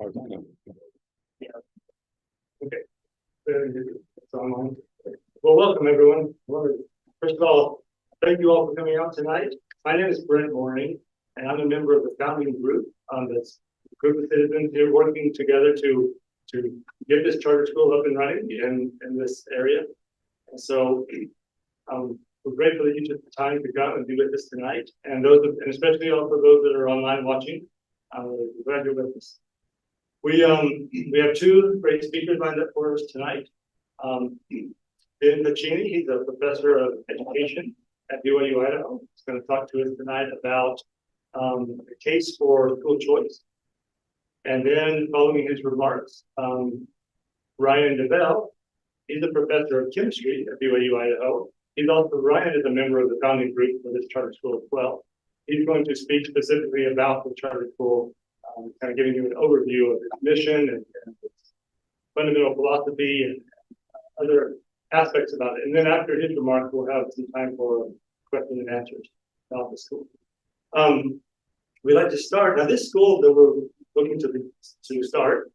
Yeah. Okay. It's online. Well, welcome everyone. First of all, thank you all for coming out tonight. My name is Brent Morning, and I'm a member of the founding group. That's a group of citizens here working together to get this charter school up and running in this area. And so we're grateful that you took the time to come and be with us tonight, and especially also those that are online watching. We're glad you're with us. We have two great speakers lined up for us tonight. Ben Pacini, he's a professor of education at BYU, Idaho. He's going to talk to us tonight about the case for school choice. And then following his remarks, Ryan DeBell, he's a professor of chemistry at BYU, Idaho. Ryan is a member of the founding group for this charter school as well. He's going to speak specifically about the charter school, kind of giving you an overview of its mission and its fundamental philosophy and other aspects about it. And then after his remarks, we'll have some time for questions and answers about the school. We'd like to start. Now, this school that we're looking to start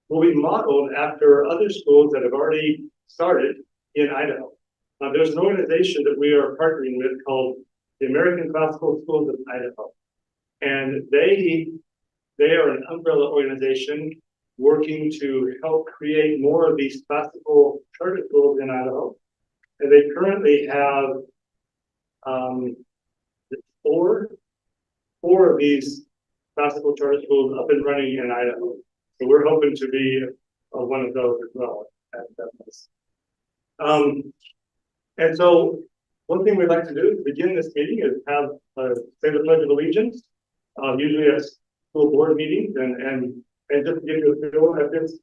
will be modeled after other schools that have already started in Idaho. There's an organization that we are partnering with called the American Classical Schools of Idaho. And they are an umbrella organization working to help create more of these classical charter schools in Idaho. And they currently have four of these classical charter schools up and running in Idaho. So we're hoping to be one of those as well at that place. And so one thing we'd like to do to begin this meeting is have say the Pledge of Allegiance, usually at school board meetings, and just to give you a feel, at this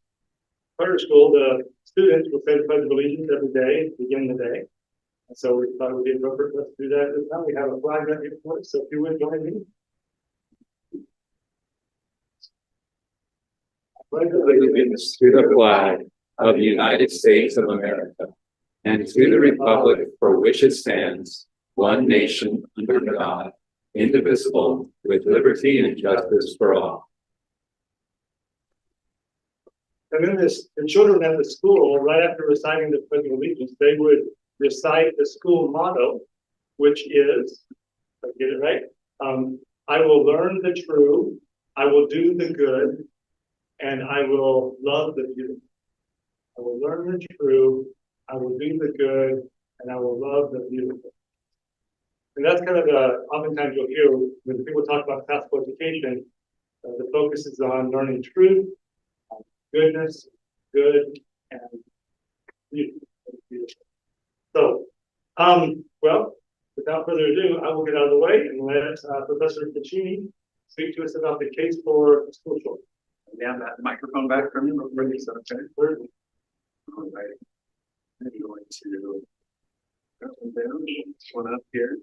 charter school, the students will say the Pledge of Allegiance every day to begin the day. And so we thought it would be appropriate for us to do that this time. We have a flag right here for us, so if you would join me. Pledge allegiance to the flag of the United States of America and to the republic for which it stands, one nation under God, indivisible, with liberty and justice for all. And then the children at the school, right after reciting the Pledge of Allegiance, they would recite the school motto, which is, if I get it right, I will learn the true, I will do the good, and I will love the beautiful. I will learn the true, I will do the good, and I will love the beautiful. And that's kind of oftentimes you'll hear when people talk about classical education, the focus is on learning truth, goodness, good, and beautiful. So, well, without further ado, I will get out of the way and let Professor Pacini speak to us about the case for school choice. Yeah, that microphone back from you. Ready, so okay. All right. I'm going to go down, one up here.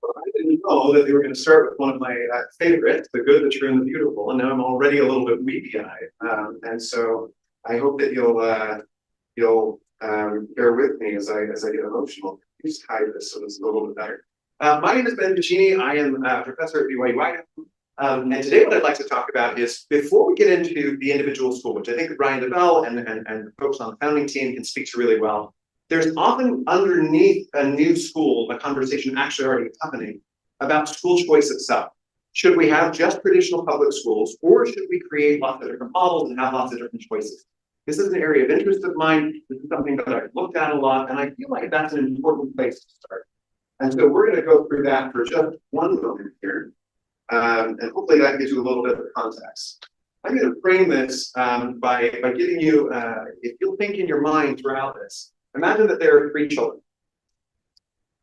Well, I didn't know that they were going to start with one of my favorites, the good, the true, and the beautiful, and now I'm already a little bit weepy-eyed. And so I hope that you'll bear with me as I get emotional. Just hide this so this is a little bit better. My name is Ben Pacini. I am a professor at BYU Idaho. And today what I'd like to talk about is, before we get into the individual school, which I think that Ryan DeBell and folks on the founding team can speak to really well, there's often underneath a new school a conversation actually already happening about school choice itself. Should we have just traditional public schools, or should we create lots of different models and have lots of different choices? This is an area of interest of mine. This is something that I've looked at a lot, and I feel like that's an important place to start. And so we're going to go through that for just one moment here. And hopefully that gives you a little bit of context. I'm going to frame this by giving you, if you'll think in your mind throughout this, imagine that there are three children.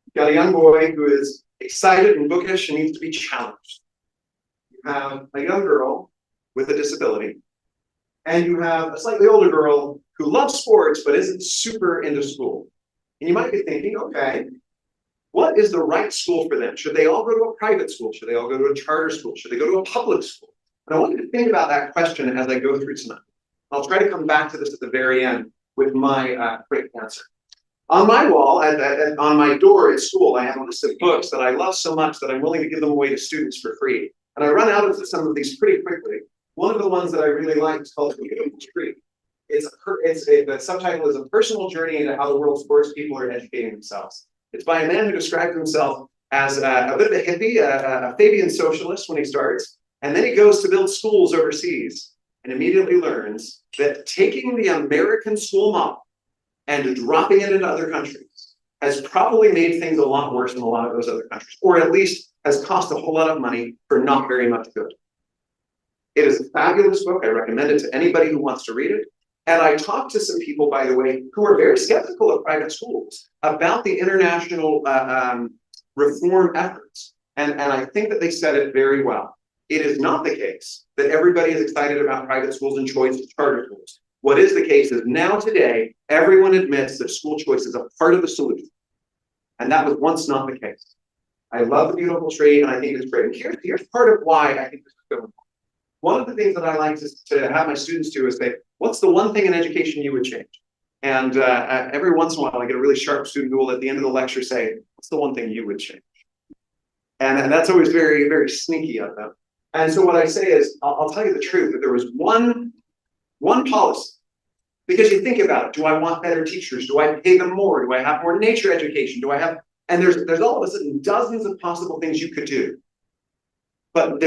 You've got a young boy who is excited and bookish and needs to be challenged. You have a young girl with a disability. And you have a slightly older girl who loves sports but isn't super into school. And you might be thinking, okay, what is the right school for them? Should they all go to a private school? Should they all go to a charter school? Should they go to a public school? And I want you to think about that question as I go through tonight. I'll try to come back to this at the very end with my quick answer. On my wall, on my door at school, I have a list of books that I love so much that I'm willing to give them away to students for free. And I run out of some of these pretty quickly. One of the ones that I really like is called The Beautiful Tree. The subtitle is A Personal Journey into How the World's Poorest People Are Educating Themselves. It's by a man who described himself as a bit of a hippie, a Fabian socialist when he starts, and then he goes to build schools overseas and immediately learns that taking the American school model and dropping it into other countries has probably made things a lot worse in a lot of those other countries, or at least has cost a whole lot of money for not very much good. It is a fabulous book. I recommend it to anybody who wants to read it. And I talked to some people, by the way, who are very skeptical of private schools about the international reform efforts. And I think that they said it very well. It is not the case that everybody is excited about private schools and choice of charter schools. What is the case is now today, everyone admits that school choice is a part of the solution. And that was once not the case. I love The Beautiful Tree, and I think it's great. And here's part of why I think this is so important. One of the things that I like to have my students do is say, what's the one thing in education you would change? And every once in a while, I get a really sharp student who will, at the end of the lecture, say, what's the one thing you would change? And that's always very, very sneaky of them. And so what I say is, I'll tell you the truth, that there was one policy. Because you think about it, do I want better teachers? Do I pay them more? Do I have more nature education? Do I have, and there's all of a sudden dozens of possible things you could do. But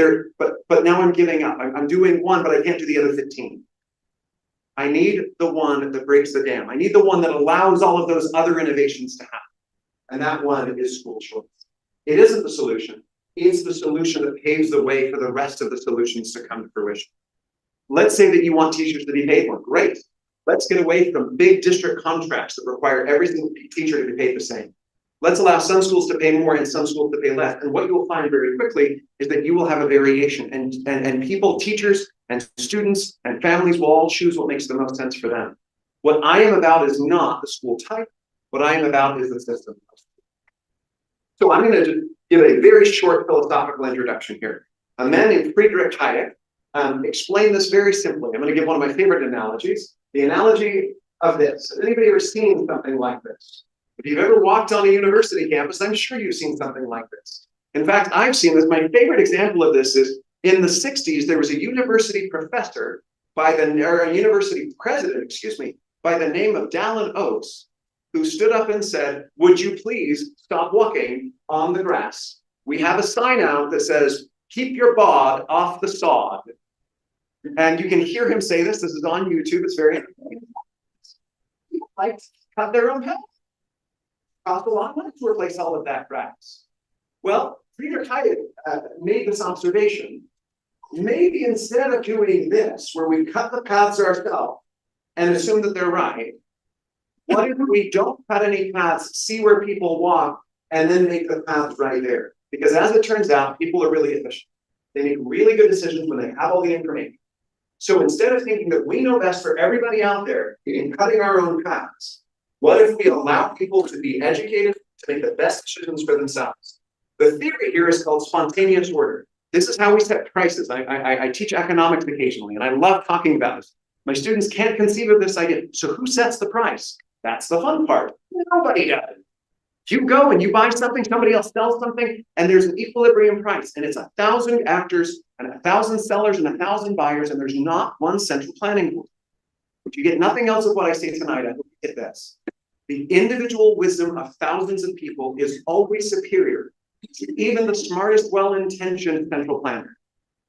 now I'm giving up. I'm doing one, but I can't do the other 15. I need the one that breaks the dam. I need the one that allows all of those other innovations to happen. And that one is school choice. It isn't the solution. It's the solution that paves the way for the rest of the solutions to come to fruition. Let's say that you want teachers to be paid more. Great. Let's get away from big district contracts that require every single teacher to be paid the same. Let's allow some schools to pay more and some schools to pay less. And what you will find very quickly is that you will have a variation, and people, teachers and students and families will all choose what makes the most sense for them. What I am about is not the school type. What I am about is the system. So I'm going to give a very short philosophical introduction here. A man named Friedrich Hayek explained this very simply. I'm going to give one of my favorite analogies. The analogy of this. Has anybody ever seen something like this? If you've ever walked on a university campus, I'm sure you've seen something like this. In fact, I've seen this. My favorite example of this is in the 60s, there was a university professor a university president, excuse me, by the name of Dallin Oates, who stood up and said, would you please stop walking on the grass? We have a sign out that says, keep your bod off the sod. And you can hear him say this. This is on YouTube. It's very entertaining. People like to cut their own health. Cost a lot of money to replace all of that grass. Well, Friedrich Hayek made this observation. Maybe instead of doing this, where we cut the paths ourselves and assume that they're right, what if we don't cut any paths, see where people walk, and then make the paths right there? Because as it turns out, people are really efficient. They make really good decisions when they have all the information. So instead of thinking that we know best for everybody out there in cutting our own paths, what if we allow people to be educated to make the best decisions for themselves? The theory here is called spontaneous order. This is how we set prices. I teach economics occasionally, and I love talking about it. My students can't conceive of this idea. So who sets the price? That's the fun part. Nobody does. You go and you buy something, somebody else sells something, and there's an equilibrium price. And it's 1,000 actors and 1,000 sellers and 1,000 buyers, and there's not one central planning board. If you get nothing else of what I say tonight, I hope you get this. The individual wisdom of thousands of people is always superior to even the smartest, well-intentioned central planner.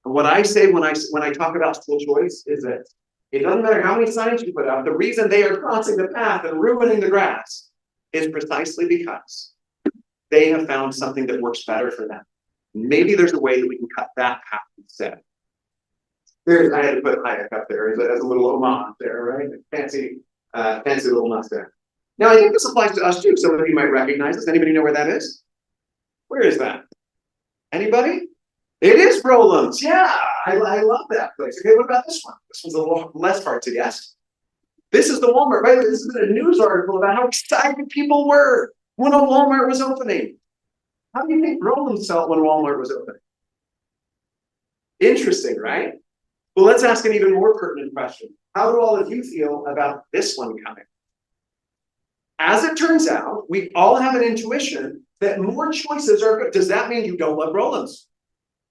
And what I say when I talk about school choice is that it doesn't matter how many signs you put up, the reason they are crossing the path and ruining the grass is precisely because they have found something that works better for them. Maybe there's a way that we can cut that path instead. I had to put Hayek up there as a little homage there, right? Fancy little mustache. Now, I think this applies to us too. Some of you might recognize this. Anybody know where that is? Where is that? Anybody? It is Roland's. Yeah, I love that place. Okay, what about this one? This one's a little less hard to guess. This is the Walmart, right? This is a news article about how excited people were when a Walmart was opening. How do you think Roland's felt when Walmart was opening? Interesting, right? Well, let's ask an even more pertinent question. How do all of you feel about this one coming? As it turns out, we all have an intuition that more choices are good. Does that mean you don't love Roland's?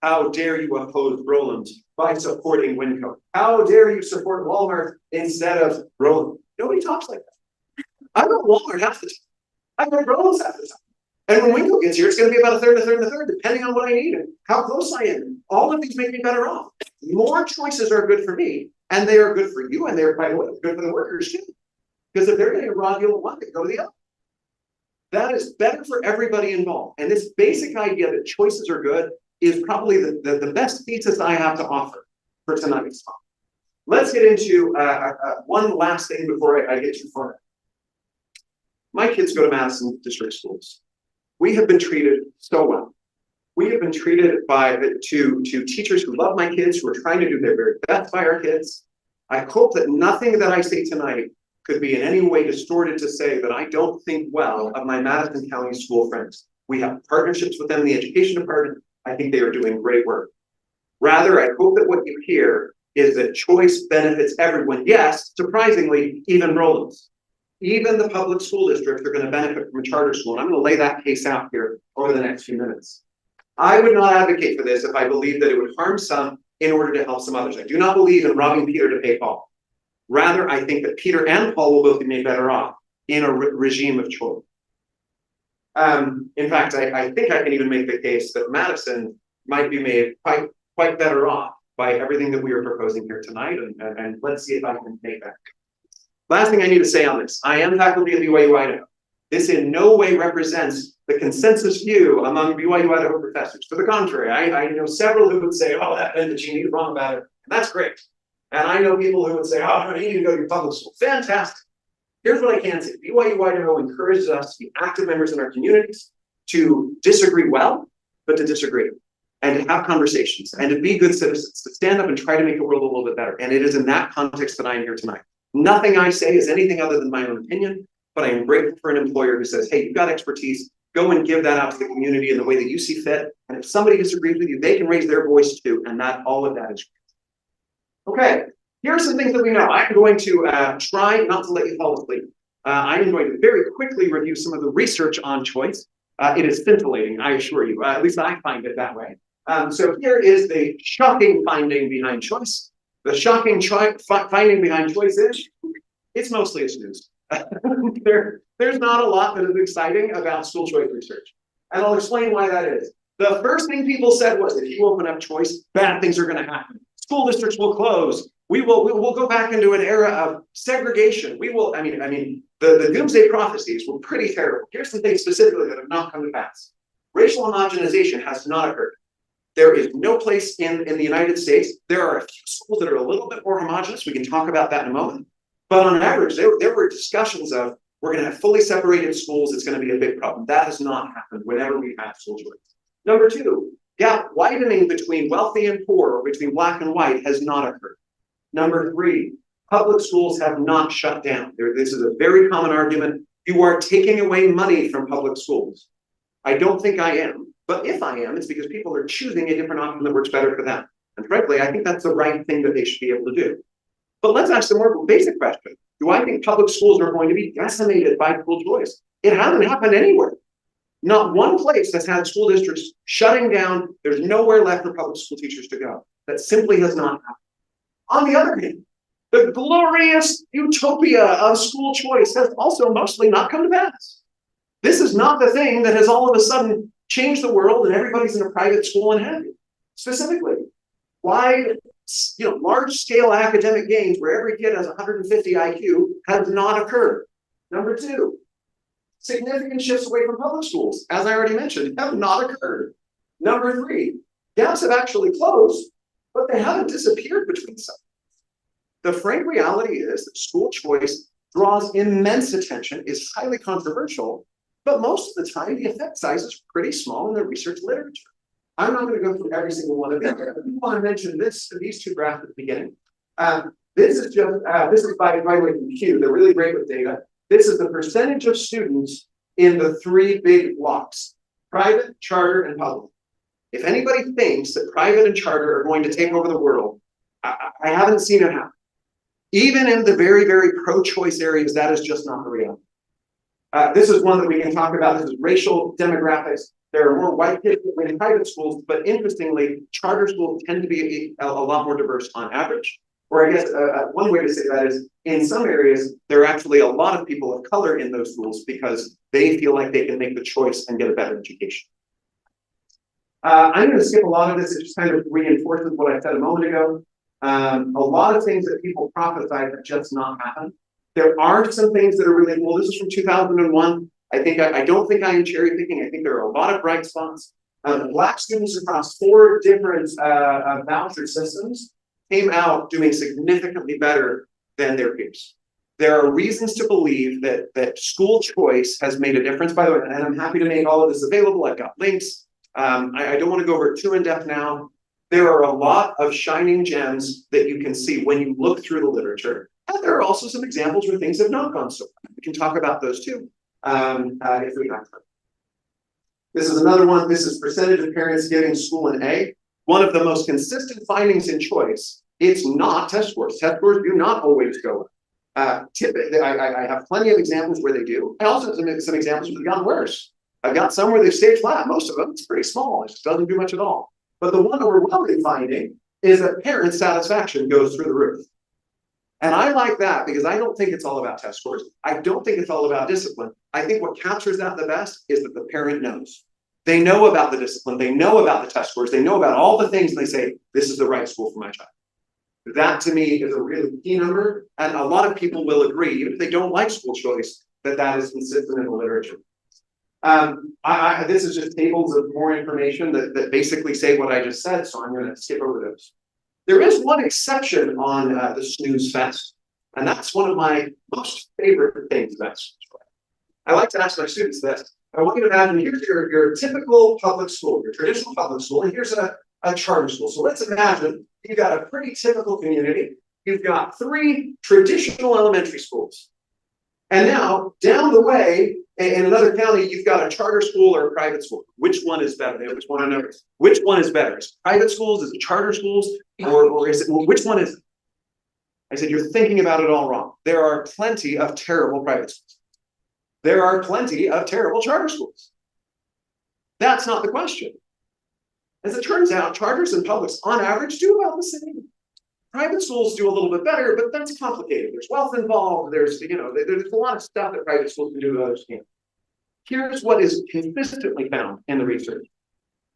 How dare you oppose Roland by supporting Winco? How dare you support Walmart instead of Roland? Nobody talks like that. I go to Walmart half the time. I go to Roland's half the time. And when Winco gets here, it's going to be about a third, a third, and a third, depending on what I need and how close I am. All of these make me better off. More choices are good for me, and they are good for you, and they are, by the way, good for the workers too. Because if they're getting a raw deal of one, they go to the other. That is better for everybody involved. And this basic idea that choices are good is probably the best thesis I have to offer for tonight's talk. Let's get into one last thing before I get too far. My kids go to Madison District Schools. We have been treated so well. We have been treated to teachers who love my kids, who are trying to do their very best by our kids. I hope that nothing that I say tonight could be in any way distorted to say that I don't think well of my Madison County school friends. We have partnerships with them in the education department. I think they are doing great work. Rather, I hope that what you hear is that choice benefits everyone. Yes, surprisingly, even Roland's. Even the public school districts are going to benefit from a charter school. And I'm going to lay that case out here over the next few minutes. I would not advocate for this if I believed that it would harm some in order to help some others. I do not believe in robbing Peter to pay Paul. Rather, I think that Peter and Paul will both be made better off in a regime of choice. In fact, I think I can even make the case that Madison might be made quite better off by everything that we are proposing here tonight. And let's see if I can make that. Last thing I need to say on this, I am faculty at BYU Idaho. This in no way represents the consensus view among BYU Idaho professors. To the contrary, I know several who would say, oh, that Pacini is wrong about it. And that's great. And I know people who would say, oh, you need to go to your public school. Fantastic. Here's what I can say. BYU Idaho encourages us to be active members in our communities, to disagree well, but to disagree, and to have conversations, and to be good citizens, to stand up and try to make the world a little bit better. And it is in that context that I am here tonight. Nothing I say is anything other than my own opinion, but I am grateful for an employer who says, hey, you've got expertise, go and give that out to the community in the way that you see fit. And if somebody disagrees with you, they can raise their voice too. And all of that is great. Okay, here are some things that we know. I'm going to try not to let you fall asleep. I am going to very quickly review some of the research on choice. It is scintillating, I assure you. At least I find it that way. So here is the shocking finding behind choice. The shocking finding behind choice is it's mostly a snooze. There's not a lot that is exciting about school choice research. And I'll explain why that is. The first thing people said was, if you open up choice, bad things are going to happen. School districts will close. We will go back into an era of segregation. We will, the doomsday prophecies were pretty terrible. Here's some things specifically that have not come to pass. Racial homogenization has not occurred. There is no place in the United States. There are a few schools that are a little bit more homogenous. We can talk about that in a moment. But on average, there were discussions of, we're going to have fully separated schools. It's going to be a big problem. That has not happened whenever we've had school choice. Number two, gap widening between wealthy and poor, or between black and white, has not occurred. Number three, public schools have not shut down. This is a very common argument. You are taking away money from public schools. I don't think I am. But if I am, it's because people are choosing a different option that works better for them. And frankly, I think that's the right thing that they should be able to do. But let's ask the more basic question. Do I think public schools are going to be decimated by school choice? It hasn't happened anywhere. Not one place has had school districts shutting down. There's nowhere left for public school teachers to go. That simply has not happened. On the other hand, the glorious utopia of school choice has also mostly not come to pass. This is not the thing that has all of a sudden changed the world and everybody's in a private school and happy. Specifically, wide, large-scale academic gains where every kid has 150 IQ has not occurred. Number two, significant shifts away from public schools, as I already mentioned, have not occurred. Number three, gaps have actually closed, but they haven't disappeared between some. The frank reality is that school choice draws immense attention, is highly controversial, but most of the time the effect size is pretty small in the research literature. I'm not going to go through every single one of them. I want to mention these two graphs at the beginning. This is by the way from Q. They're really great with data. This is the percentage of students in the three big blocks: private, charter, and public. If anybody thinks that private and charter are going to take over the world, I haven't seen it happen. Even in the very, very pro-choice areas, that is just not the reality. This is one that we can talk about. This is racial demographics. There are more white kids in private schools, but interestingly, charter schools tend to be a lot more diverse on average. Or I guess one way to say that is, in some areas, there are actually a lot of people of color in those schools because they feel like they can make the choice and get a better education. I'm going to skip a lot of this. It just kind of reinforces what I said a moment ago. A lot of things that people prophesy have just not happened. There are some things that are really cool. This is from 2001. I don't think I am cherry picking. I think there are a lot of bright spots. Black students across 4 different voucher systems came out doing significantly better than their peers. There are reasons to believe that school choice has made a difference, by the way, and I'm happy to make all of this available. I've got links. I don't want to go over it too in depth now. There are a lot of shining gems that you can see when you look through the literature. And there are also some examples where things have not gone so well. We can talk about those too, if we have time. This is another one. This is percentage of parents giving school an A. One of the most consistent findings in choice, it's not test scores. Test scores do not always go up. I have plenty of examples where they do. I also have some examples where they've gotten worse. I've got some where they've stayed flat. Most of them, it's pretty small. It just doesn't do much at all. But the one overwhelming finding is that parent satisfaction goes through the roof. And I like that because I don't think it's all about test scores. I don't think it's all about discipline. I think what captures that the best is that the parent knows. They know about the discipline. They know about the test scores. They know about all the things, and they say, this is the right school for my child. That to me is a really key number. And a lot of people will agree, even if they don't like school choice, that that is consistent in the literature. This is just tables of more information that basically say what I just said, so I'm going to skip over those. There is one exception on the snooze fest, and that's one of my most favorite things about snooze fest. I like to ask my students this. I want you to imagine here's your typical public school, your traditional public school, and here's a charter school. So let's imagine you've got a pretty typical community. You've got 3 traditional elementary schools. And now, down the way, in another county, you've got a charter school or a private school. Which one is better? They always want to know. Which one is better? Is it private schools? Is it charter schools? Or is it, well, which one is it? I said, you're thinking about it all wrong. There are plenty of terrible private schools. There are plenty of terrible charter schools. That's not the question. As it turns out, charters and publics, on average, do about the same. Private schools do a little bit better, but that's complicated. There's wealth involved. There's a lot of stuff that private schools can do that others can't. Here's what is consistently found in the research.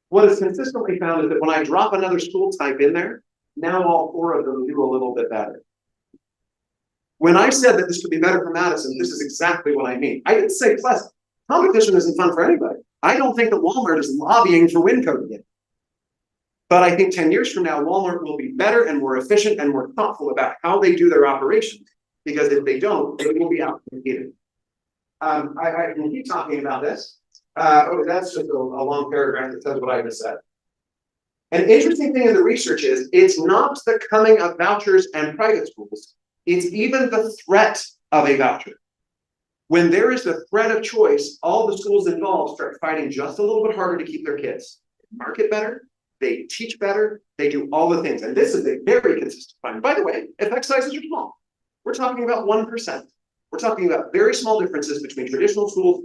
What is consistently found is that when I drop another school type in there, now all 4 of them do a little bit better. When I said that this could be better for Madison, this is exactly what I mean. I didn't say pleasant. Competition isn't fun for anybody. I don't think that Walmart is lobbying for WinCode again. But I think 10 years from now, Walmart will be better and more efficient and more thoughtful about how they do their operations. Because if they don't, they will be out-competed. I can keep talking about this. That's just a long paragraph that says what I just said. An interesting thing in the research is it's not the coming of vouchers and private schools. It's even the threat of a voucher. When there is the threat of choice, all the schools involved start fighting just a little bit harder to keep their kids. They market better, they teach better, they do all the things. And this is a very consistent finding. By the way, effect sizes are small. We're talking about 1%. We're talking about very small differences between traditional schools,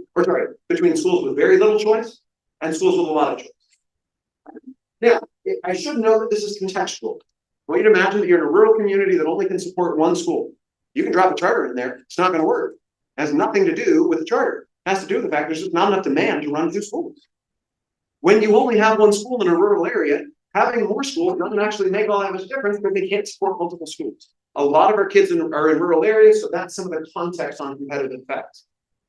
between schools with very little choice and schools with a lot of choice. Now, I should know that this is contextual. I want you to imagine that you're in a rural community that only can support 1 school. You can drop a charter in there, it's not going to work. It has nothing to do with the charter. It has to do with the fact there's just not enough demand to run 2 schools. When you only have 1 school in a rural area, having more schools doesn't actually make all that much difference because they can't support multiple schools. A lot of our kids are in rural areas, so that's some of the context on competitive effects.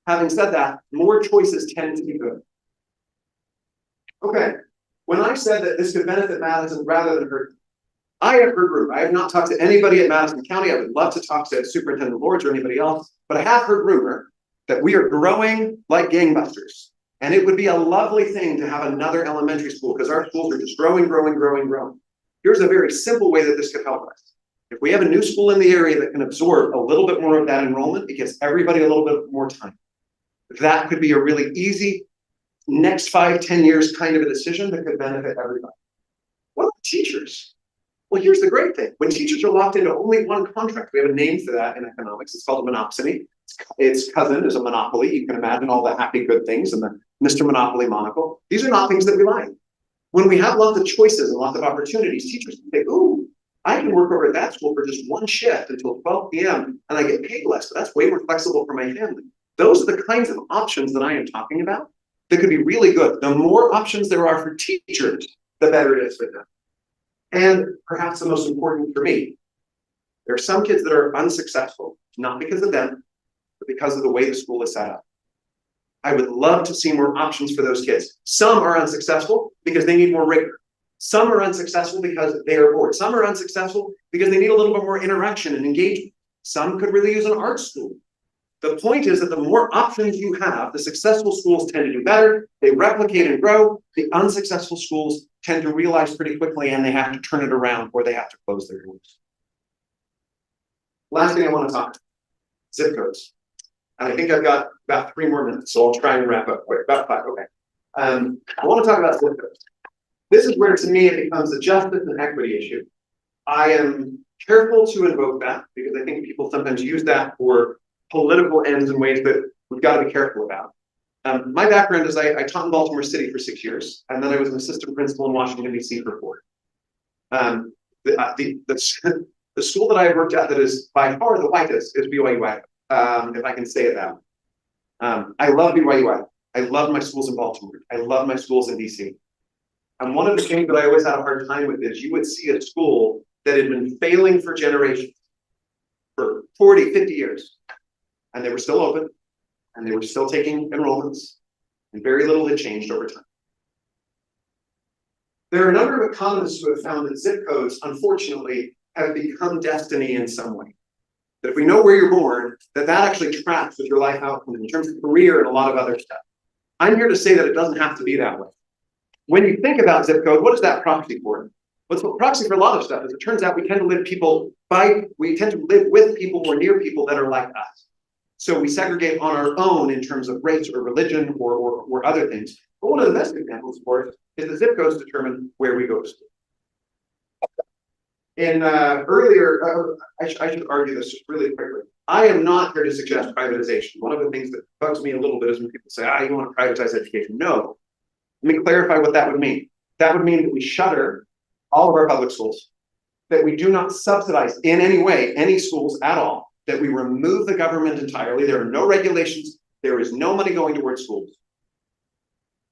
Having said that, more choices tend to be good. Okay, when I said that this could benefit Madison rather than hurt, I have heard rumor. I have not talked to anybody at Madison County. I would love to talk to Superintendent Lords or anybody else, but I have heard rumor that we are growing like gangbusters. And it would be a lovely thing to have another elementary school because our schools are just growing. Here's a very simple way that this could help us. If we have a new school in the area that can absorb a little bit more of that enrollment, it gives everybody a little bit more time. That could be a really easy next 5-10 years kind of a decision that could benefit everybody. What about teachers? Well, here's the great thing. When teachers are locked into only 1 contract, we have a name for that in economics. It's called a monopsony. Its cousin is a monopoly. You can imagine all the happy good things and the Mr. Monopoly Monocle. These are not things that we like. When we have lots of choices and lots of opportunities, teachers can say, ooh, I can work over at that school for just one shift until 12 p.m. and I get paid less, but that's way more flexible for my family. Those are the kinds of options that I am talking about that could be really good. The more options there are for teachers, the better it is for them. And perhaps the most important for me, there are some kids that are unsuccessful, not because of them, but because of the way the school is set up. I would love to see more options for those kids. Some are unsuccessful because they need more rigor. Some are unsuccessful because they are bored. Some are unsuccessful because they need a little bit more interaction and engagement. Some could really use an art school. The point is that the more options you have, the successful schools tend to do better. They replicate and grow. The unsuccessful schools tend to realize pretty quickly and they have to turn it around or they have to close their doors. Last thing I want to talk about, zip codes. And I think I've got about 3 more minutes, so I'll try and wrap up quick. About 5, okay. I want to talk about zip codes. This is where, to me, it becomes a justice and equity issue. I am careful to invoke that because I think people sometimes use that for political ends in ways that we've got to be careful about. My background is I taught in Baltimore City for 6 years, and then I was an assistant principal in Washington, D.C. for 4. The school that I worked at that is by far the whitest is BYU, if I can say it that way. I love BYU. I love my schools in Baltimore. I love my schools in DC. And one of the things that I always had a hard time with is you would see a school that had been failing for generations for 40, 50 years. And they were still open and they were still taking enrollments and very little had changed over time. There are a number of economists who have found that zip codes, unfortunately, have become destiny in some way. That if we know where you're born, that actually tracks with your life outcome in terms of career and a lot of other stuff. I'm here to say that it doesn't have to be that way. When you think about zip code, what is that proxy for? What's the proxy for a lot of stuff is it turns out we tend to live with people or near people that are like us. So we segregate on our own in terms of race or religion or other things. But one of the best examples, of course, is the zip codes determine where we go to school. In earlier, I should argue this just really quickly. I am not here to suggest privatization. One of the things that bugs me a little bit is when people say, you want to privatize education. No. Let me clarify what that would mean. That would mean that we shutter all of our public schools, that we do not subsidize in any way any schools at all, that we remove the government entirely. There are no regulations. There is no money going towards schools.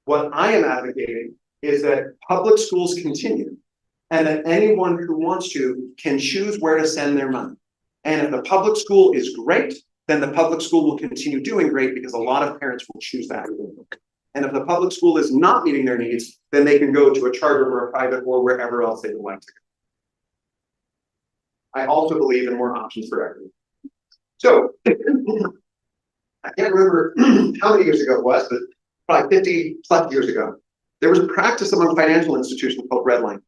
What I am advocating is that public schools continue and that anyone who wants to can choose where to send their money. And if the public school is great, then the public school will continue doing great because a lot of parents will choose that. And if the public school is not meeting their needs, then they can go to a charter or a private or wherever else they would like to go. I also believe in more options for everyone. So, I can't remember how many years ago it was, but probably 50 plus years ago, there was a practice among financial institutions called redlining.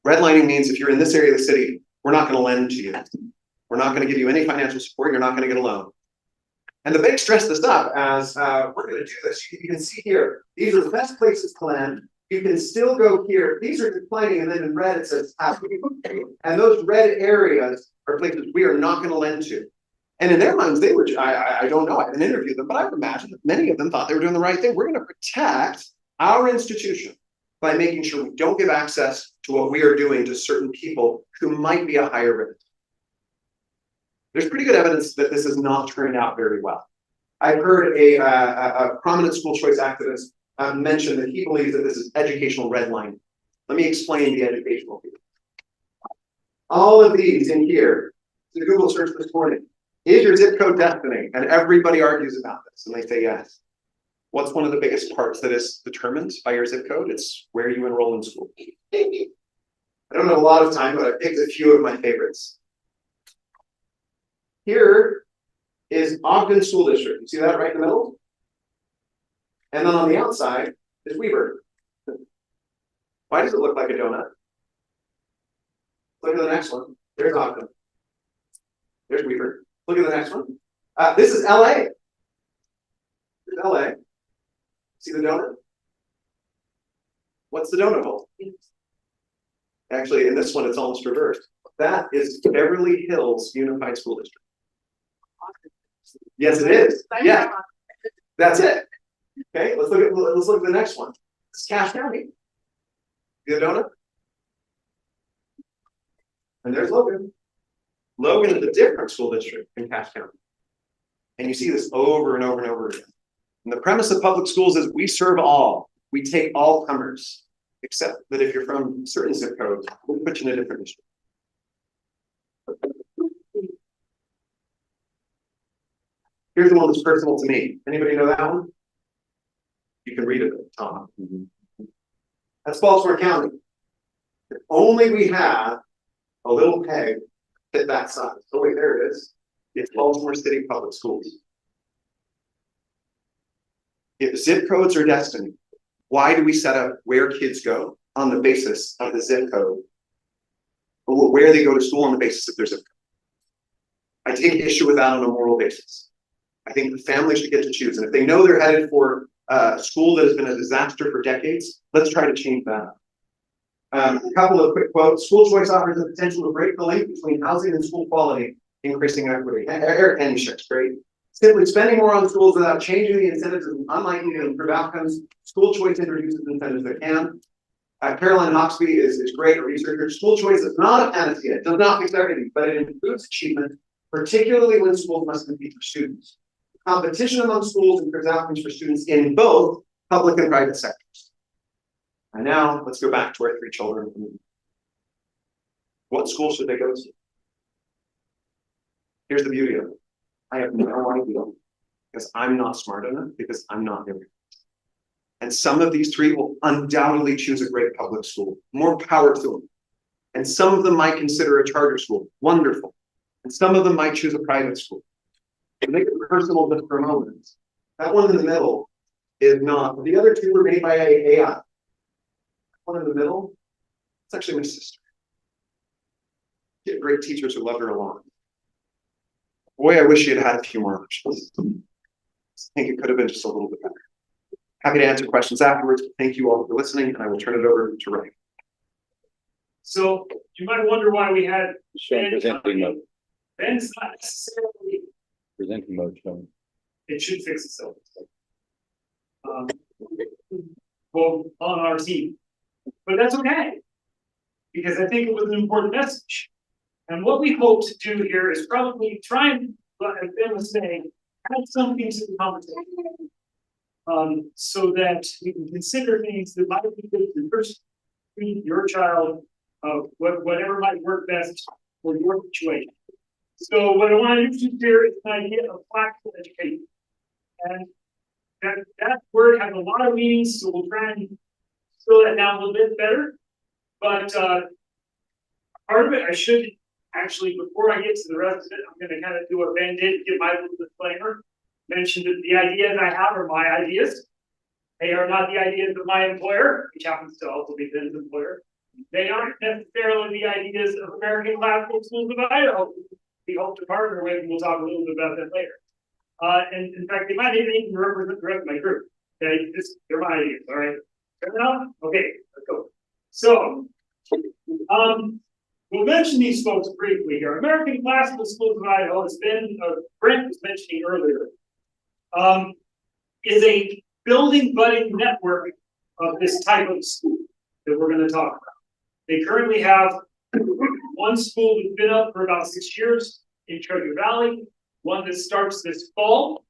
Redlining means if you're in this area of the city, we're not going to lend to you. We're not going to give you any financial support. You're not going to get a loan. And the banks dress this up as, we're going to do this. You can see here, these are the best places to lend. You can still go here. These are declining, and then in red it says, and those red areas are places we are not going to lend to. And in their minds, they were, I don't know, I haven't interviewed them, but I would imagine that many of them thought they were doing the right thing. We're going to protect our institution by making sure we don't give access to what we are doing to certain people who might be a higher risk. There's pretty good evidence that this has not turned out very well. I've heard a prominent school choice activist mention that he believes that this is educational redlining. Let me explain the educational piece. All of these in here, the Google search this morning, is your zip code destiny? And everybody argues about this, and they say yes. What's one of the biggest parts that is determined by your zip code? It's where you enroll in school. I don't have a lot of time, but I picked a few of my favorites. Here is Ogden School District. You see that right in the middle? And then on the outside is Weber. Why does it look like a donut? Look at the next one. There's Ogden. There's Weber. Look at the next one. This is LA. There's LA. See the donut? What's the donut hole? Actually, in this one, it's almost reversed. That is Beverly Hills Unified School District. Yes, it is. Yeah, that's it. Okay, let's look at the next one. It's Cache County. You a donut? And there's Logan. Logan is a different school district in Cache County. And you see this over and over and over again. And the premise of public schools is we serve all. We take all comers, except that if you're from certain zip codes, we'll put you in a different district. Here's the one that's personal to me. Anybody know that one? You can read it, Tom. That's Baltimore County. If only we have a little peg fit that size. Oh wait, there it is. It's Baltimore City Public Schools. If zip codes are destiny, why do we set up where kids go on the basis of the zip code? Or where they go to school on the basis of their zip code? I take issue with that on a moral basis. I think the family should get to choose. And if they know they're headed for a school that has been a disaster for decades, let's try to change that. A couple of quick quotes. School choice offers the potential to break the link between housing and school quality, increasing equity. Eric Henishek's great. Simply spending more on schools without changing the incentives is unlikely to improve outcomes. School choice introduces incentives that can. Caroline Hawksby is great, a researcher. School choice is not a panacea. It does not fix everything, but it improves achievement, particularly when schools must compete for students. Competition among schools improves outcomes for students in both public and private sectors. And now let's go back to our 3 children. What school should they go to? Here's the beauty of it. I have no idea because I'm not smart enough, because I'm not there. And some of these 3 will undoubtedly choose a great public school. More power to them. And some of them might consider a charter school. Wonderful. And some of them might choose a private school. To make it personal just for a moment, that one in the middle is not. The other 2 were made by AI. One in the middle, it's actually my sister. Get great teachers who love her a lot. Boy, I wish she had had a few more options. I think it could have been just a little bit better. Happy to answer questions afterwards. Thank you all for listening, and I will turn it over to Ray. So you might wonder why we had Ben. Presenting mode. Ben's not necessarily. Presenting mode showing. It should fix itself. Well, on our team, but that's okay, because I think it was an important message. And what we hope to do here is probably try and, as Ben was saying, add something to the conversation, so that we can consider things that might be good for your child, whatever might work best for your situation. So what I want to introduce here is an idea of practical education. And that word has a lot of meanings, so we'll try and slow that down a little bit better. But part of it, I should actually, before I get to the rest of it, I'm going to kind of do what Ben did, give my little disclaimer. Mention that the ideas I have are my ideas. They are not the ideas of my employer, which happens to also be Ben's employer. They aren't necessarily the ideas of American Classical Schools of Idaho. We hope to partner with, and we'll talk a little bit about that later. And in fact, they might even represent the rest of my group. Okay, they're my ideas, all right? Fair enough? Okay, let's go. So, we'll mention these folks briefly here. American Classical Schools of Idaho has been, Brent was mentioning earlier, is a building budding network of this type of school that we're going to talk about. They currently have one school that's been up for about 6 years in Treasure Valley, one that starts this fall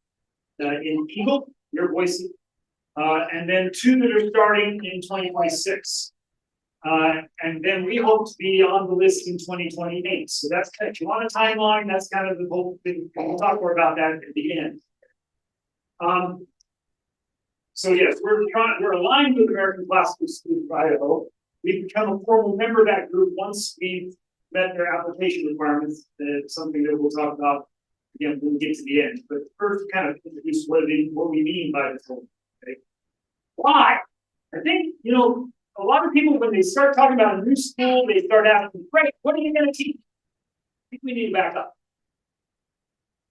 in Eagle, near Boise, and then 2 that are starting in 2026. And then we hope to be on the list in 2028. So that's kind of, if you want a timeline, that's kind of the whole thing. We'll talk more about that at the end. So yes, we're aligned with American Classical Schools of Idaho. We've become a formal member of that group once we've met their application requirements. That's something that we'll talk about again when we get to the end. But first, kind of introduce what we mean by this whole thing. Why? I think, you know, a lot of people, when they start talking about a new school, they start asking, great, what are you going to teach? I think we need to back up.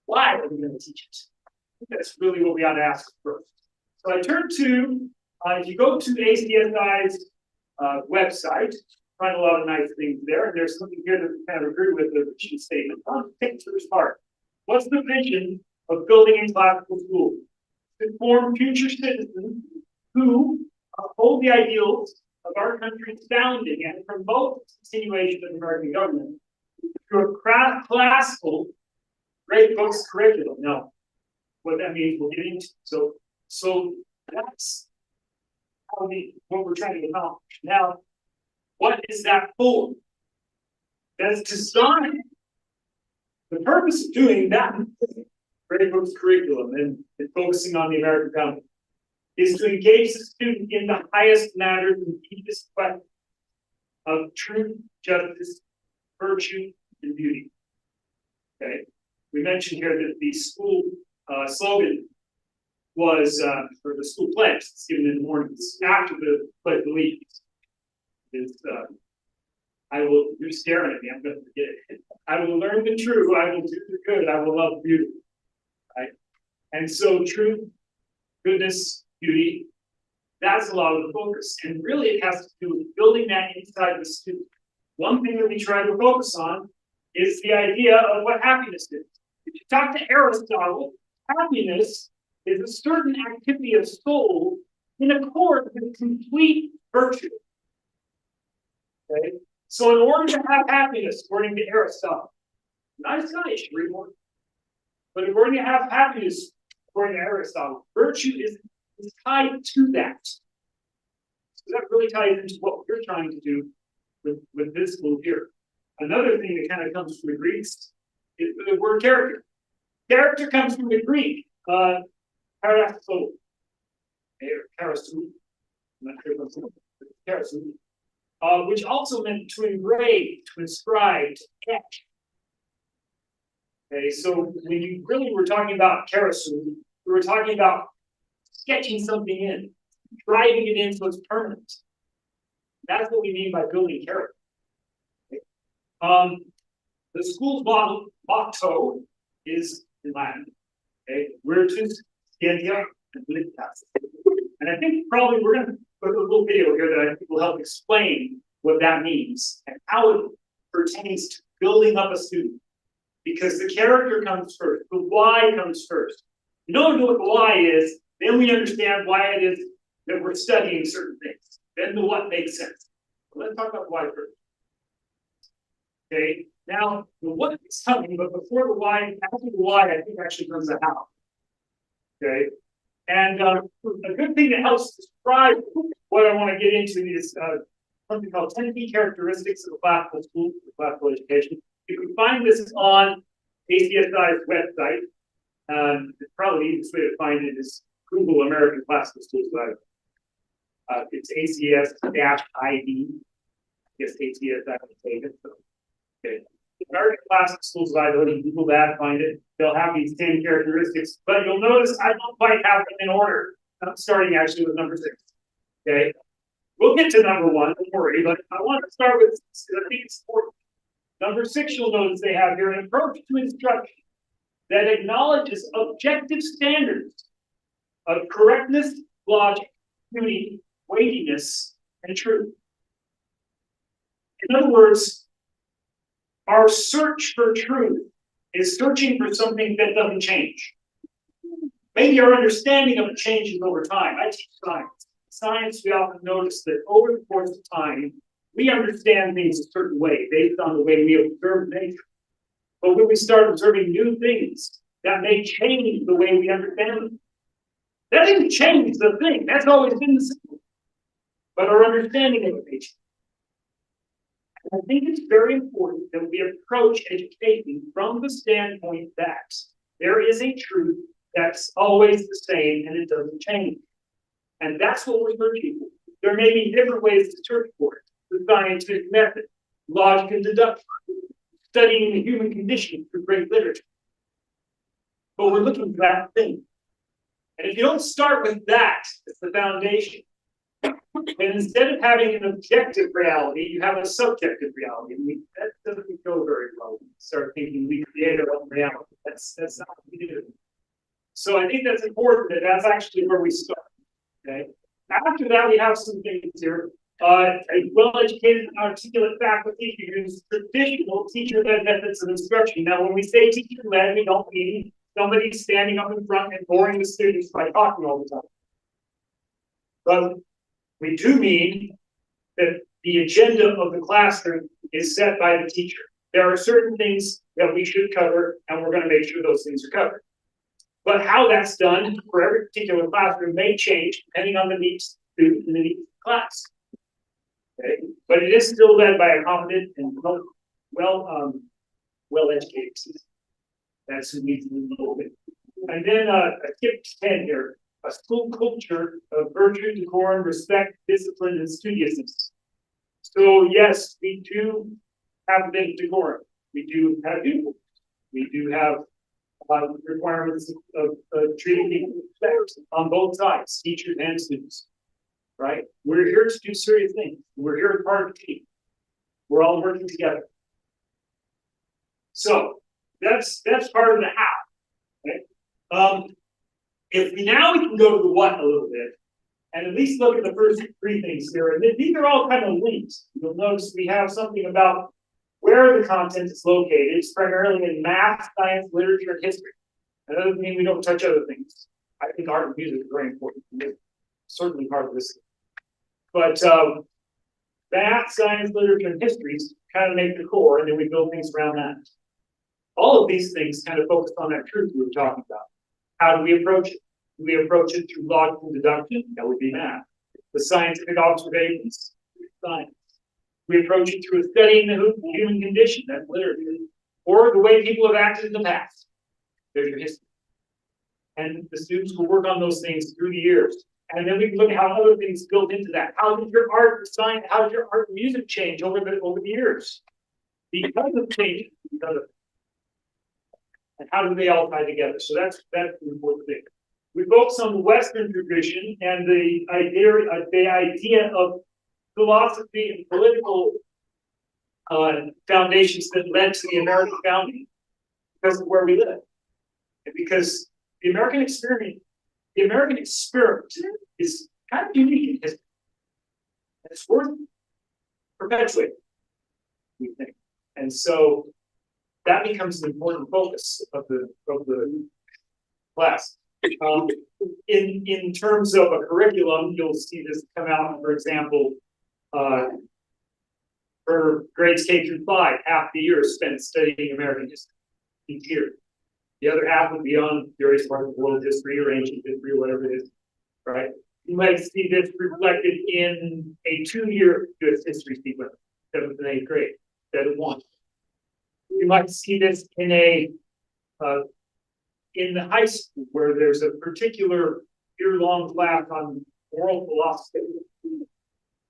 Why are we going to teach it? I think that's really what we ought to ask first. So I turn to, if you go to ACSI's website, find a lot of nice things there. And there's something here that we kind of agree with the mission statement. I'll take it to this part. What's the vision of building a classical school? to form future citizens who uphold the ideals of our country's founding and promote the continuation of American government through a classical great books curriculum. Now, what that means, we'll get into. So that's what we're trying to accomplish. Now, what is that for? That's designed. The purpose of doing that great books curriculum and focusing on the American founding is to engage the student in the highest matters and deepest questions of truth, justice, virtue, and beauty. Okay. We mentioned here that the school slogan was, or the school pledge, it's given in the mornings after the Pledge of Allegiance. Is, you're staring at me, I'm going to forget it. I will learn the truth, I will do the good, I will love beauty. Right? And so truth, goodness, beauty, that's a lot of the focus. And really it has to do with building that inside the student. One thing that we try to focus on is the idea of what happiness is. If you talk to Aristotle, happiness is a certain activity of soul in accord with complete virtue. Okay? So in order to have happiness, according to Aristotle, nice guy, should read more. But in order to have happiness, according to Aristotle, virtue is tied to that. So that really ties into what we're trying to do with this school here. Another thing that kind of comes from the Greeks is the word character. Character comes from the Greek, I'm not sure if I'm which also meant to engrave, to inscribe, to etch. Okay, so when you really were talking about kerasu, we were talking about sketching something in, driving it in so it's permanent. That's what we mean by building character. Okay. The school's motto is in Latin, okay, virtus, scientia, and veritas. And I think probably we're going to put a little video here that I think will help explain what that means and how it pertains to building up a student. Because the character comes first, the why comes first. You know what the why is, then we understand why it is that we're studying certain things. Then the what makes sense. So let's talk about why first. Okay, now the what is coming, but before the why, after the why, I think actually comes the how. Okay, and a good thing that helps describe what I want to get into is something called 10 key characteristics of a classical school, classical education. You can find this on ACSI's website. Probably the easiest way to find it is Google American Classical Schools. It's ACS-ID. I guess ACS actually take it. So, okay. American Classical Schools Evaluation, Google that, find it. They'll have these 10 characteristics, but you'll notice I don't quite have them in order. I'm starting actually with number 6. Okay. We'll get to number 1, don't worry, but I want to start with, I think it's important. Number 6, you'll notice they have here an approach to instruction that acknowledges objective standards of correctness, logic, beauty, weightiness, and truth. In other words, our search for truth is searching for something that doesn't change. Maybe our understanding of it changes over time. I teach science. Science, we often notice that over the course of time, we understand things a certain way based on the way we observe nature. But when we start observing new things, that may change the way we understand them. That didn't change the thing. That's always been the same. But our understanding of it may change. I think it's very important that we approach education from the standpoint that there is a truth that's always the same and it doesn't change. And that's what we're searching for. There may be different ways to search for it. The scientific method, logic and deduction, studying the human condition through great literature. But we're looking for that thing. And if you don't start with that as the foundation, then instead of having an objective reality, you have a subjective reality. And that doesn't go very well. We start thinking we create our own reality. That's not what we do. So I think that's important that that's actually where we start. Okay. After that, we have some things here. A well-educated and articulate faculty who use traditional teacher-led methods of instruction. Now, when we say teacher-led, we don't mean somebody standing up in front and boring the students by talking all the time. But we do mean that the agenda of the classroom is set by the teacher. There are certain things that we should cover, and we're going to make sure those things are covered. But how that's done for every particular classroom may change depending on the needs of the student and the needs of the class. Okay? But it is still led by a competent and well-educated system. That's who needs to move a little bit. And then I skipped 10 here. A school culture of virtue, decorum, respect, discipline, and studiousness. So yes, we do have a bit of decorum. We do have people. We do have requirements of treating people with respect on both sides, teachers and students. Right? We're here to do serious things. We're here as part of the team. We're all working together. So that's part of the how. Okay? If we can go to the what a little bit, and at least look at the first three things here. And these are all kind of linked. You'll notice we have something about where the content is located. It's primarily in math, science, literature, and history. That doesn't mean we don't touch other things. I think art and music are very important. It's certainly part of this. But math, science, literature, and history kind of make the core, and then we build things around that. All of these things kind of focus on that truth we were talking about. How do we approach it? Do we approach it through logical deduction? That would be math. The scientific observations, science. We approach it through studying the human condition, that's literature. Or the way people have acted in the past. There's your history. And the students will work on those things through the years. And then we can look at how other things built into that. How did your art and science, how did your art and music change over the years? Because of change, and how do they all tie together? So that's the important thing. We focus on the Western tradition and the idea of philosophy and political foundations that led to the American founding because of where we live. And because the American experiment is kind of unique in history. And it's worth perpetuating, we think. And so that becomes an important focus of the class. In terms of a curriculum, you'll see this come out, for example, for grades K through 5, half the year is spent studying American history each year. The other half would be on various parts of world history or ancient history or whatever it is, right? You might see this reflected in a 2-year U.S. history sequence, 7th and 8th grade, instead of 1. You might see this in the high school where there's a particular year-long class on moral philosophy,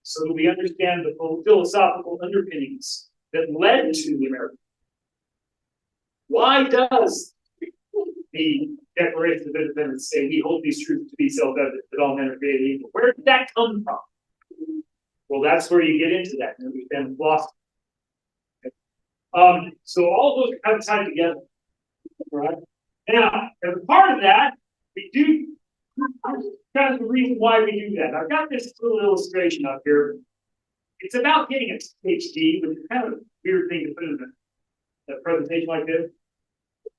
so that we understand the philosophical underpinnings that led to the American. Why does the Declaration of Independence say we hold these truths to be self-evident that all men are created equal? Where did that come from? Well, that's where you get into that and understand the philosophy. So all those kind of tied together, right? Now, as a part of that, we do kind of the reason why we do that. I've got this little illustration up here. It's about getting a PhD, which is kind of a weird thing to put in a presentation like this.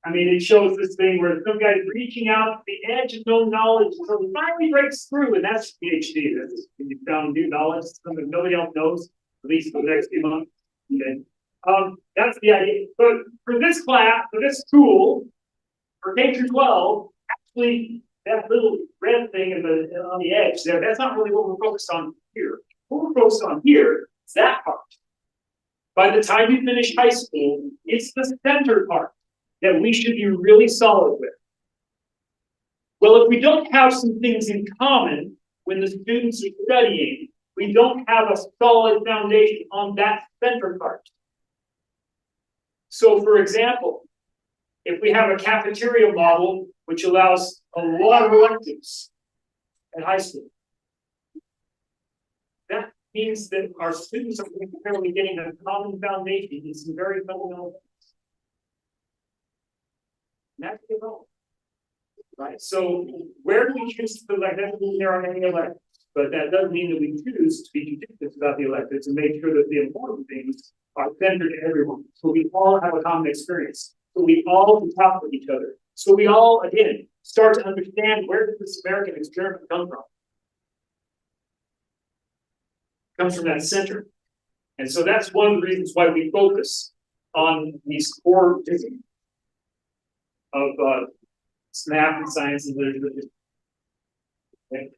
I mean, it shows this thing where some guy's reaching out to the edge of known knowledge until he finally breaks through, and that's PhD. That's when you found new knowledge, something nobody else knows, at least for the next few months. Okay. That's the idea. But for this class, for this school, for K through 12, actually, that little red thing on the edge there, that's not really what we're focused on here. What we're focused on here is that part. By the time you finish high school, it's the center part that we should be really solid with. Well, if we don't have some things in common when the students are studying, we don't have a solid foundation on that center part. So, for example, if we have a cafeteria model, which allows a lot of electives at high school, that means that our students are necessarily getting a common foundation in some very fundamental things. And that's the goal, right? So, where do we choose to elect? That doesn't mean there aren't any electives, but that does mean that we choose to be judicious about the electives and make sure that the important things are centered to everyone. So we all have a common experience. So we all can talk with each other. So we all, again, start to understand where did this American experiment come from? It comes from that center. And so that's one of the reasons why we focus on these core disciplines of math and science and literature. Okay.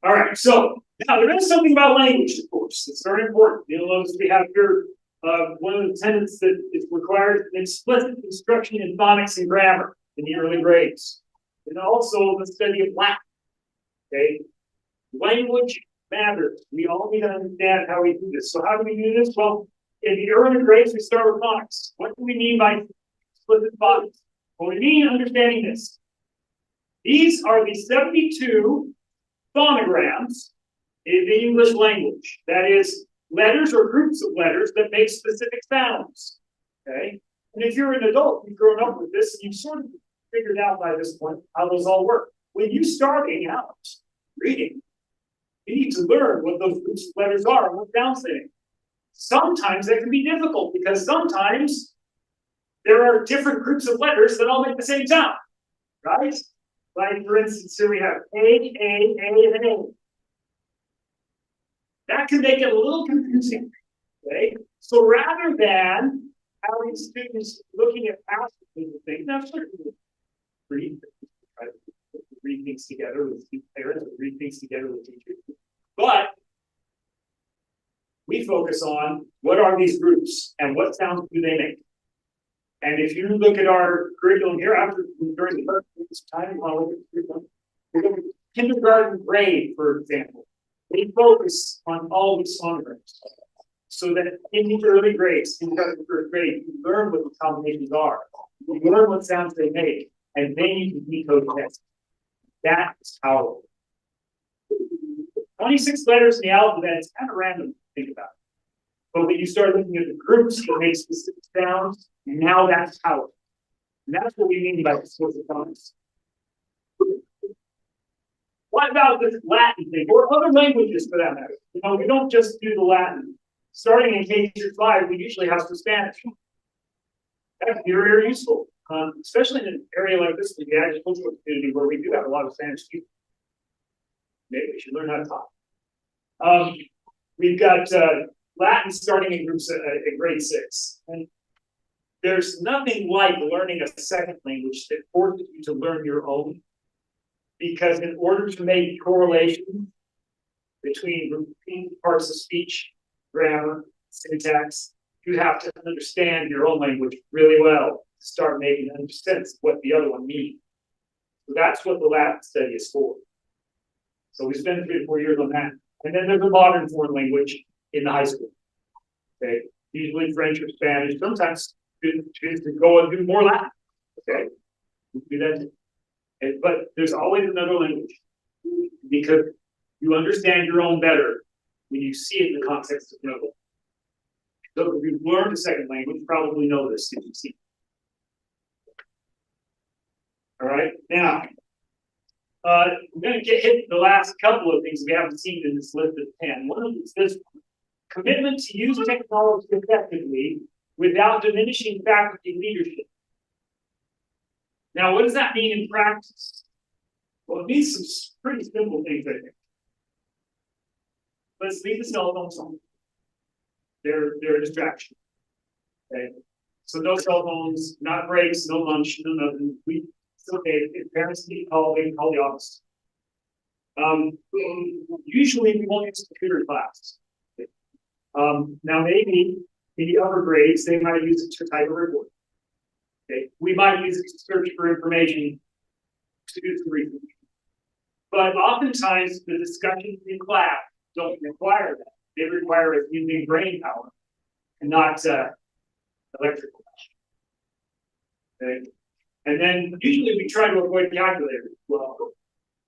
All right, so now there is something about language, of course. It's very important. You'll notice we have here one of the tenets that is required an explicit instruction in phonics and grammar in the early grades. And also the study of Latin. Okay. Language matters. We all need to understand how we do this. So how do we do this? Well, in the early grades, we start with phonics. What do we mean by explicit phonics? Well, we mean understanding this. These are the 72 phonograms in the English language. That is, letters or groups of letters that make specific sounds. Okay? And if you're an adult, you've grown up with this, you've sort of figured out by this point how those all work. When you start out reading, you need to learn what those groups of letters are and what sounds they make. Sometimes that can be difficult because sometimes there are different groups of letters that all make the same sound, right? Like, for instance, here we have A, and A. That can make it a little confusing, okay? So rather than having students looking at passages and things, now certainly read things together with parents, read things together with teachers. But we focus on what are these groups and what sounds do they make. And if you look at our curriculum here, after during the first time, I'll look at the curriculum. We look at kindergarten grade, for example. We focus on all these phonograms so that in the early grades, kindergarten first grade, you learn what the combinations are. You learn what sounds they make, and then you can decode text. That's powerful. 26 letters in the alphabet, it's kind of random to think about. But when you start looking at the groups that make specific sounds, now that's powerful. And that's what we mean by explicit phonics. What about this Latin thing, or other languages for that matter? You know, we don't just do the Latin. Starting in K-5, we usually have some Spanish. That's very, very useful, especially in an area like this, the agricultural community, where we do have a lot of Spanish people. Maybe we should learn how to talk. We've got Latin starting in groups at grade 6. And there's nothing like learning a second language that forces you to learn your own. Because in order to make correlation between parts of speech, grammar, syntax, you have to understand your own language really well to start making sense of what the other one means. So that's what the Latin study is for. So we spend 3 to 4 years on that. And then there's a modern foreign language in the high school. Okay, usually French or Spanish. Sometimes students choose to go and do more Latin. Okay, we do that. But there's always another language because you understand your own better when you see it in the context of another. So if you've learned a second language, you probably know this if you see it. All right, now we're going to hit the last couple of things we haven't seen in this list of 10. One of them is this one. Commitment to use technology effectively without diminishing faculty leadership. Now, what does that mean in practice? Well, it means some pretty simple things, I think. Let's leave the cell phones on. They're a distraction. Okay. So no cell phones, not breaks, no lunch, no nothing. It's okay. If parents need to call, they can call the office. Usually we won't use computer class. Now maybe in the upper grades, they might use it to type a report. Okay. We might use it to search for information to do some research. But oftentimes the discussions in class don't require that. They require us using brain power and not electrical power. Okay. And then usually we try to avoid calculators. Well,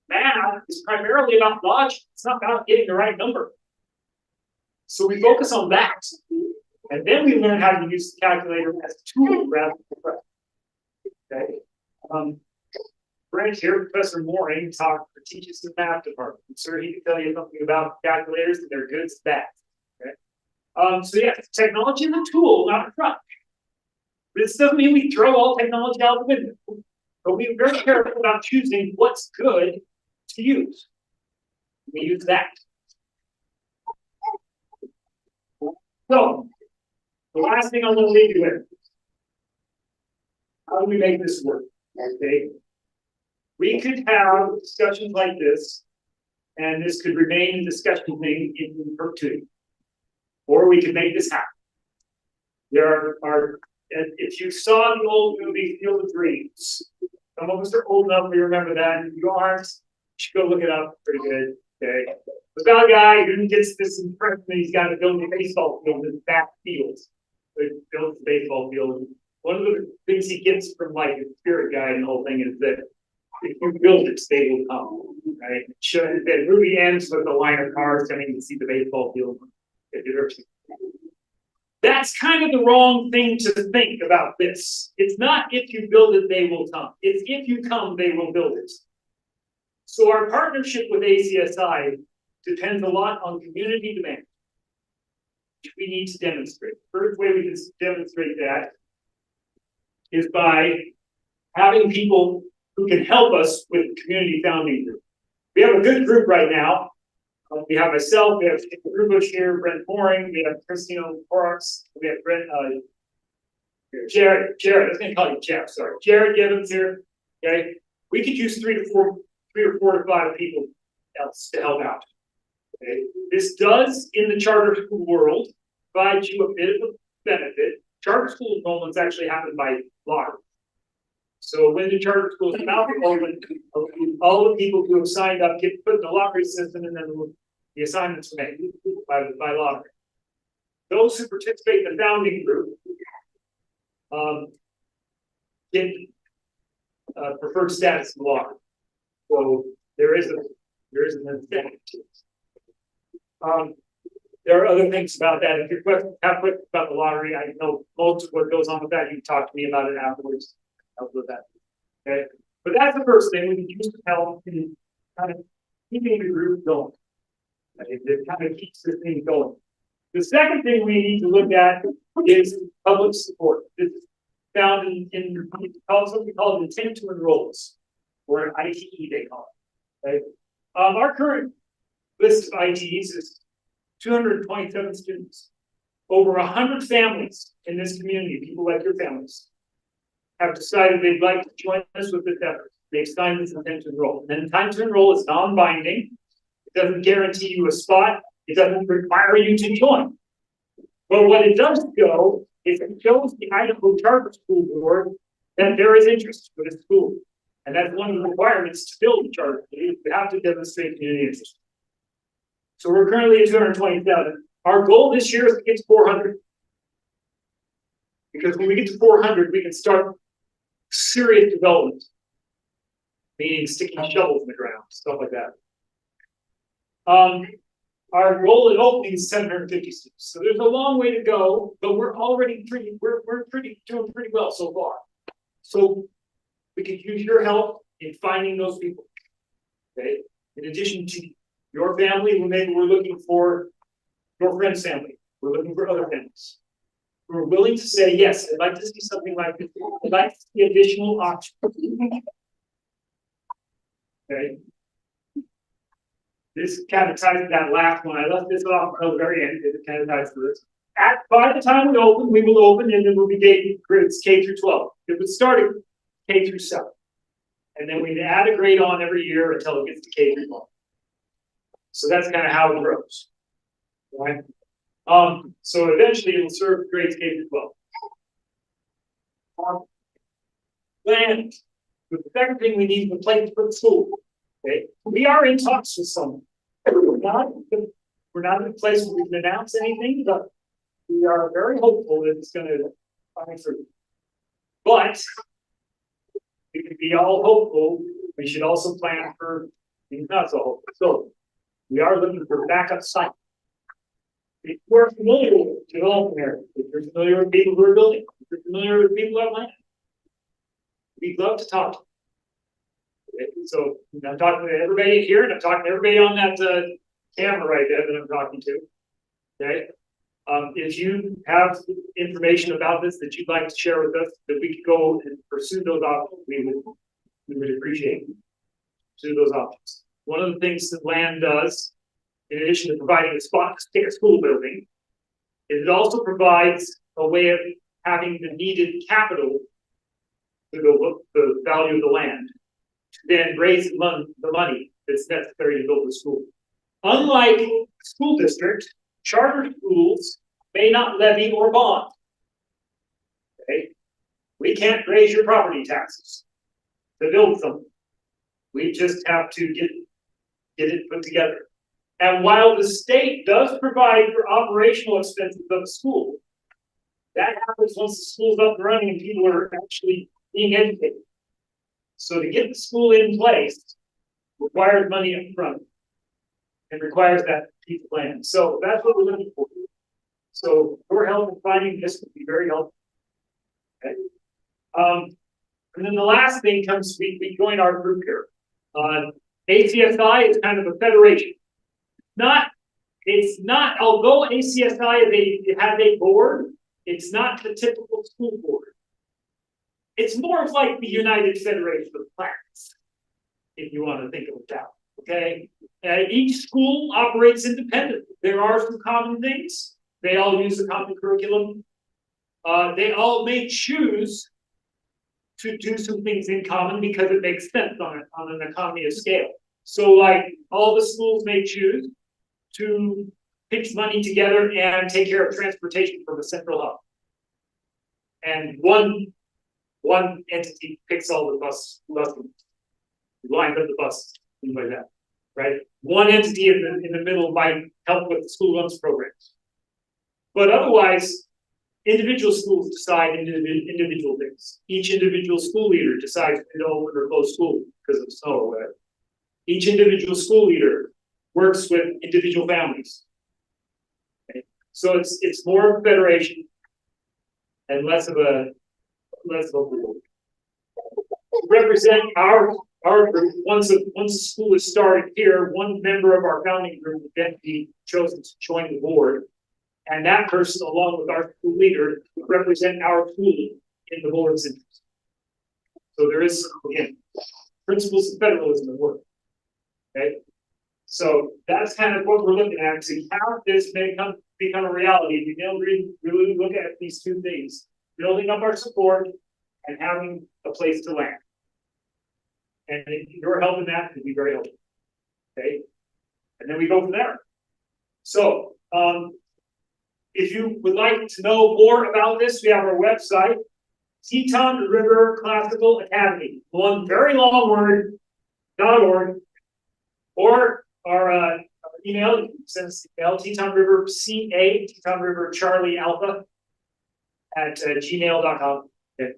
math is primarily about logic. It's not about getting the right number. So we focus on that. And then we learn how to use the calculator as a tool rather than a okay. Brent here, Professor Mooring, teaches the math department. I'm sure he can tell you something about calculators and their good stats. Okay. So yeah, technology is a tool, not a crutch. This doesn't mean we throw all technology out the window. But we're very careful about choosing what's good to use. We use that. So, the last thing I'm going to leave you with. How do we make this work? Okay. We could have discussions like this, and this could remain a discussion thing in perpetuity. Or we could make this happen. There are if you saw the old movie Field of Dreams, some of us are old enough to remember that. If you aren't, you should go look it up. Pretty good. Okay. It's about a guy who gets this impression that he's got to build a baseball field in the back field. So he builds a baseball field. One of the things he gets from like a spirit guide and the whole thing is that if you build it, they will come. Right? The movie ends with a line of cars coming to see the baseball field. That's kind of the wrong thing to think about this. It's not if you build it, they will come. It's if you come, they will build it. So our partnership with ACSI depends a lot on community demand, which we need to demonstrate. First way we can demonstrate that is by having people who can help us with community founding group. We have a good group right now. We have myself, we have Rubush here, Brent Mooring, we have Christina Porras, we have Brent, Jared, I was going to call you Jeff, sorry. Jared Gibbons here, okay? We could use three or four to five people else to help out. Okay? This does, in the charter school world, provide you a bit of a benefit. Charter school enrollments actually happen by lottery. So when the charter schools come out, all the people who have signed up get put in the lottery system, and then the assignments are made by lottery. Those who participate in the founding group get preferred status in the lottery. So there is an incentive to it. There are other things about that. If you have questions about the lottery, I know most of what goes on with that. You can talk to me about it afterwards. With that. Okay, but that's the first thing we can use to help in kind of keeping the group going. It kind of keeps the thing going. The second thing we need to look at is public support. This is found in what we call intent to enroll, or an ITE they call it. Okay? Our current list of ITEs is 227 students. Over 100 families in this community, people like your families, have decided they'd like to join us with this effort. They've signed this intent to enroll. And intent to enroll is non-binding. It doesn't guarantee you a spot. It doesn't require you to join. But what it does show is it shows the Idaho Charter School Board that there is interest for this school. And that's one of the requirements to build a charter. You have to demonstrate community interest. So we're currently at 227. Our goal this year is to get to 400. Because when we get to 400, we can start serious development, meaning sticking shovels in the ground, stuff like that. Our goal at opening is 750 students. So there's a long way to go, but we're already doing pretty well so far. So we could use your help in finding those people. Okay. In addition to your family, maybe we're looking for your friend's family. We're looking for other families. We're willing to say, yes, I'd like to see something like this. I'd like to see additional options. Okay. This kind of ties to that last one. I left this off until the very end because it kind of ties to this. By the time we will open and then we'll be grades K through 12. It would start at K through 7. And then we'd add a grade on every year until it gets to K through 12. So that's kind of how it grows. Right? So eventually it will serve grades K through 12. Land. The second thing we need is a place for the school. Okay, we are in talks with someone. We're not in a place where we can announce anything, but we are very hopeful that it's going to find through. But we can be all hopeful. We should also plan for being not so hopeful. So we are looking for backup site. If we're familiar with development area, if you're familiar with people who are building, if you're familiar with people who have land, we'd love to talk to them. Okay, so I'm talking to everybody here, and I'm talking to everybody on that camera right there that I'm talking to. Okay, if you have information about this that you'd like to share with us, that we could go and pursue those options, we would we would appreciate to those options. One of the things that land does, in addition to providing a spot to stick a school building, is it also provides a way of having the needed capital to the value of the land to then raise the money that's necessary to build the school. Unlike the school district, charter schools may not levy or bond. Okay? We can't raise your property taxes to build something. We just have to get it put together. And while the state does provide for operational expenses of the school, that happens once the school's up and running and people are actually being educated. So to get the school in place requires money up front and requires that piece of land. So that's what we're looking for. So your help in finding this would be very helpful. Okay. And then the last thing comes, we join our group here. ACSI is kind of a federation. It's not, although ACSI has a board, it's not the typical school board. It's more of like the United Federation of Planners, if you want to think of it that way, okay? Each school operates independently. There are some common things. They all use a common curriculum. They all may choose to do some things in common because it makes sense on an economy of scale. So like all the schools may choose to pitch money together and take care of transportation from a central hub. And one entity picks all the bus lines up the buses, things like that, right? One entity in the middle might help with the school lunch programs. But otherwise, individual schools decide individual things. Each individual school leader decides when to open or close school because of snow or whatever. Each individual school leader works with individual families. Okay? So it's more of a federation and less of a board. To represent our group, once a school is started here, one member of our founding group would then be chosen to join the board. And that person, along with our school leader, would represent our school in the board's interest. So there is, again, principles of federalism at work. Okay? So that's kind of what we're looking at. To have this may become a reality, we will really look at these two things: building up our support and having a place to land. And your help in that would be very helpful. Okay? And then we go from there. So, if you would like to know more about this, we have our website, Teton River Classical Academy, one very long word, .org, or our email, you can send us an email, Teton River CA, Teton River Charlie Alpha at gmail.com. Okay.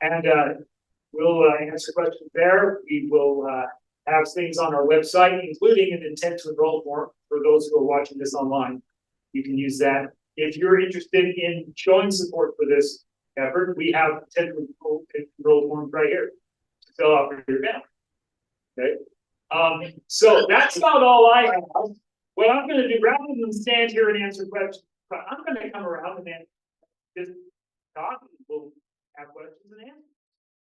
And we'll answer questions there. We will have things on our website, including an intent to enroll form for those who are watching this online. You can use that. If you're interested in showing support for this effort, we have intent to enroll forms right here to fill out for your family. Okay. So that's about all I have. What I'm going to do, rather than stand here and answer questions, I'm going to come around and then just talk, and we'll have questions and answers.